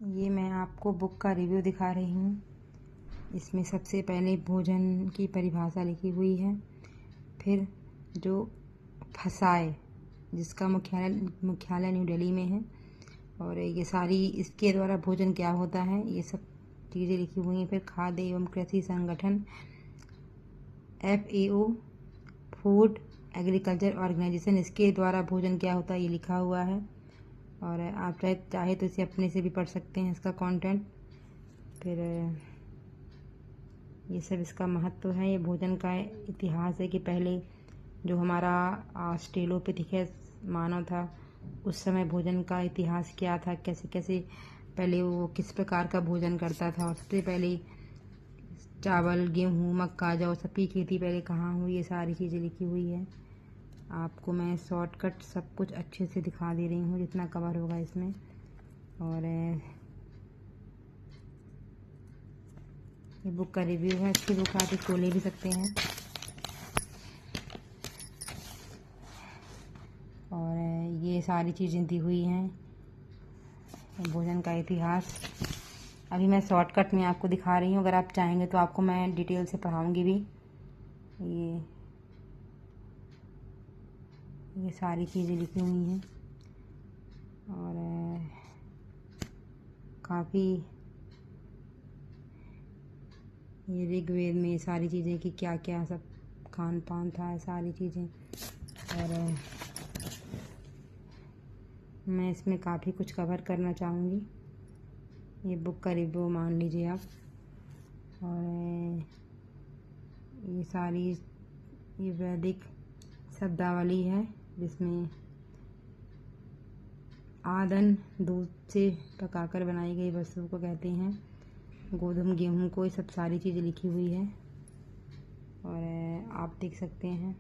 ये मैं आपको बुक का रिव्यू दिखा रही हूँ। इसमें सबसे पहले भोजन की परिभाषा लिखी हुई है, फिर जो फसाए जिसका मुख्यालय न्यू दिल्ली में है, और ये सारी इसके द्वारा भोजन क्या होता है ये सब चीज़ें लिखी हुई हैं। फिर खाद्य एवं कृषि संगठन FAO फूड एग्रीकल्चर ऑर्गेनाइजेशन, इसके द्वारा भोजन क्या होता है ये लिखा हुआ है। और आप चाहे तो इसे अपने से भी पढ़ सकते हैं इसका कंटेंट। फिर ये सब इसका महत्व है। ये भोजन का इतिहास है कि पहले जो हमारा ऑस्ट्रेलोपिथेकस मानव था उस समय भोजन का इतिहास क्या था, कैसे कैसे पहले वो किस प्रकार का भोजन करता था, और सबसे पहले चावल गेहूँ मक्का जौ सब की खेती पहले कहाँ हुई, ये सारी चीज़ें लिखी हुई है। आपको मैं शॉर्टकट सब कुछ अच्छे से दिखा दे रही हूँ जितना कवर होगा इसमें। और ये बुक का रिव्यू है। अच्छी बुक आप इसको ले भी सकते हैं। और ये सारी चीज़ें दी हुई हैं, भोजन का इतिहास। अभी मैं शॉर्टकट में आपको दिखा रही हूँ, अगर आप चाहेंगे तो आपको मैं डिटेल से पढ़ाऊँगी भी। ये सारी चीज़ें लिखी हुई हैं और काफ़ी ये ऋग्वेद में सारी चीज़ें कि क्या क्या सब खान पान था, सारी चीज़ें। और मैं इसमें काफ़ी कुछ कवर करना चाहूँगी। ये बुक का रिव्यू मान लीजिए आप। और ये सारी ये वैदिक शब्दावली है जिसमें आदन दूध से पकाकर बनाई गई वस्तु को कहते हैं, गोधूम गेहूँ को, ये सब सारी चीज़ें लिखी हुई है। और आप देख सकते हैं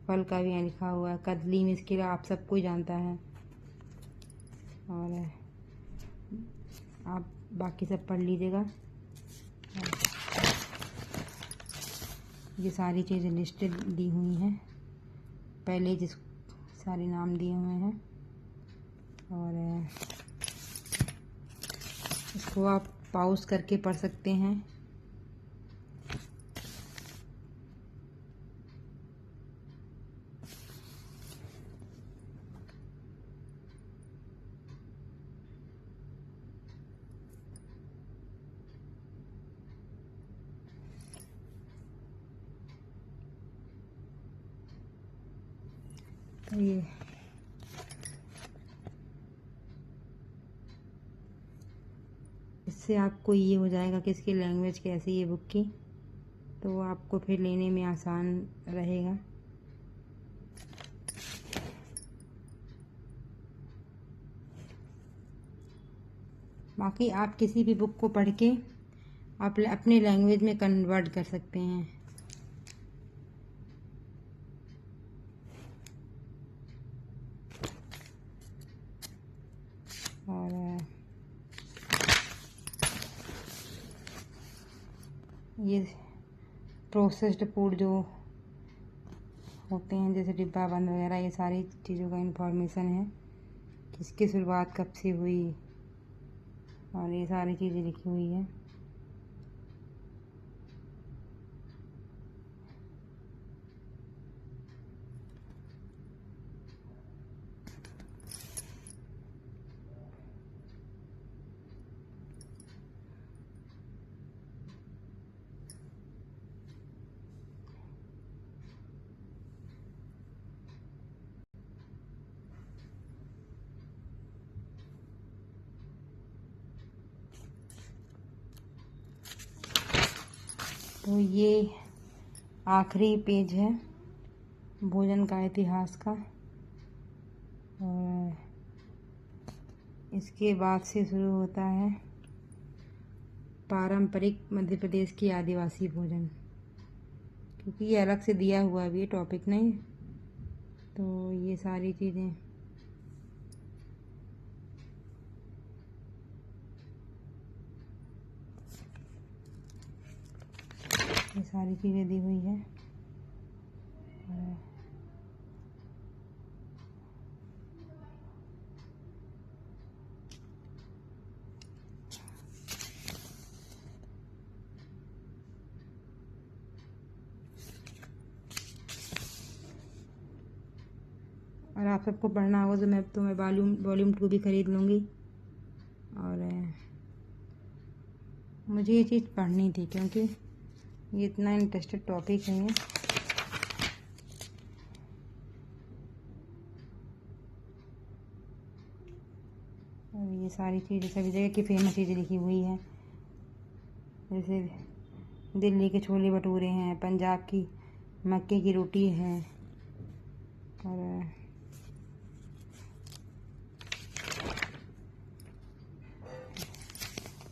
फल का भी यहाँ लिखा हुआ है, कदली में इसके आप सबको जानता है। और आप बाकी सब पढ़ लीजिएगा। ये सारी चीज़ें लिस्टेड दी हुई हैं, पहले जिस सारे नाम दिए हुए हैं। और इसको आप पॉज करके पढ़ सकते हैं। ये इससे आपको ये हो जाएगा कि इसकी लैंग्वेज कैसी है बुक की, तो आपको फिर लेने में आसान रहेगा। बाकी आप किसी भी बुक को पढ़ के आप अपने लैंग्वेज में कन्वर्ट कर सकते हैं। और ये प्रोसेस्ड फूड जो होते हैं जैसे डिब्बा बंद वगैरह, ये सारी चीज़ों का इंफॉर्मेशन है, किसकी शुरुआत कब से हुई, और ये सारी चीज़ें लिखी हुई है। तो ये आखिरी पेज है भोजन का इतिहास का, और इसके बाद से शुरू होता है पारंपरिक मध्य प्रदेश की आदिवासी भोजन, क्योंकि ये अलग से दिया हुआ भी है, टॉपिक नहीं। तो ये सारी चीज़ें दी हुई है। सबको पढ़ना होगा तो मैं वॉल्यूम 2 भी खरीद लूँगी। और मुझे ये चीज़ पढ़नी थी क्योंकि ये इतना इंटरेस्टेड टॉपिक है ये। और ये सारी चीज़ें सभी जगह की फेमस चीज़ें लिखी हुई है, जैसे दिल्ली के छोले भटूरे हैं, पंजाब की मक्के की रोटी है,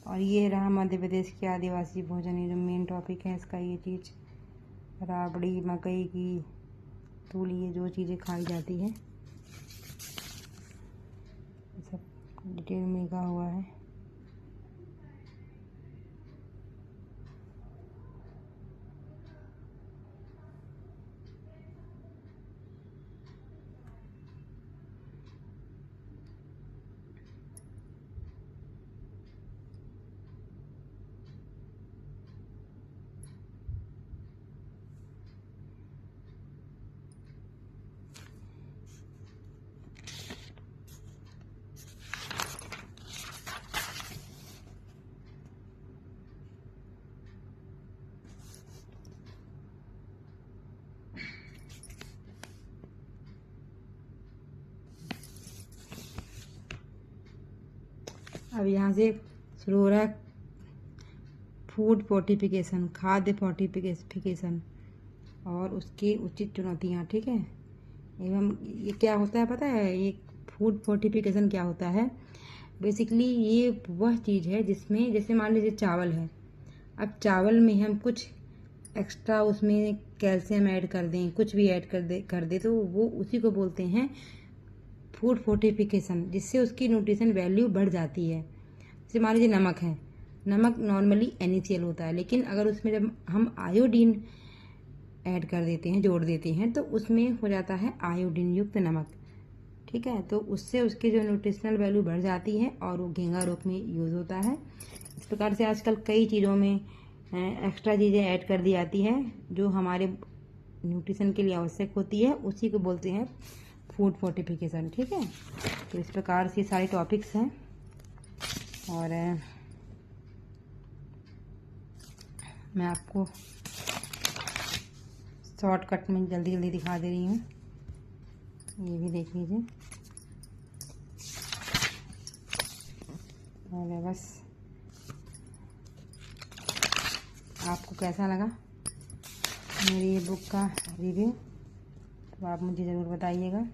और ये रहा मध्य प्रदेश के आदिवासी भोजन, ये जो मेन टॉपिक है इसका, ये चीज़ राबड़ी, मकई की तूली, ये जो चीज़ें खाई जाती है सब डिटेल में लिखा हुआ है। अब यहाँ से शुरू हो रहा है फूड फोर्टिफिकेशन, खाद्य फोर्टिफिकेशन और उसकी उचित चुनौतियाँ। ठीक है, एवं ये क्या होता है पता है, ये फूड फोर्टिफिकेशन क्या होता है? बेसिकली ये वह चीज़ है जिसमें, जैसे मान लीजिए चावल है, अब चावल में हम कुछ एक्स्ट्रा उसमें कैल्शियम ऐड कर दें, कुछ भी ऐड कर दे तो वो उसी को बोलते हैं फूड फोर्टिफिकेशन, जिससे उसकी न्यूट्रिशन वैल्यू बढ़ जाती है। जैसे मान लीजिए नमक है, नमक नॉर्मली NaCl होता है, लेकिन अगर उसमें जब हम आयोडीन ऐड कर देते हैं, जोड़ देते हैं, तो उसमें हो जाता है आयोडीन युक्त नमक। ठीक है, तो उससे उसकी जो न्यूट्रिशनल वैल्यू बढ़ जाती है और वो घेंगा रोग में यूज़ होता है। इस प्रकार से आजकल कई चीज़ों में एक्स्ट्रा चीज़ें ऐड कर दी जाती हैं जो हमारे न्यूट्रिशन के लिए आवश्यक होती है, उसी को बोलते हैं फूड फोर्टिफिकेशन। ठीक है, तो इस प्रकार से सारे टॉपिक्स हैं और मैं आपको शॉर्टकट में जल्दी जल्दी दिखा दे रही हूँ। ये भी देख लीजिए और बस आपको कैसा लगा मेरी ये बुक का रिव्यू, तो आप मुझे ज़रूर बताइएगा।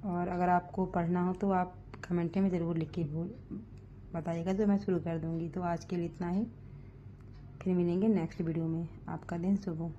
और अगर आपको पढ़ना हो तो आप कमेंट में ज़रूर लिख के बताइएगा, तो मैं शुरू कर दूँगी। तो आज के लिए इतना ही, फिर मिलेंगे नेक्स्ट वीडियो में। आपका दिन शुभ हो।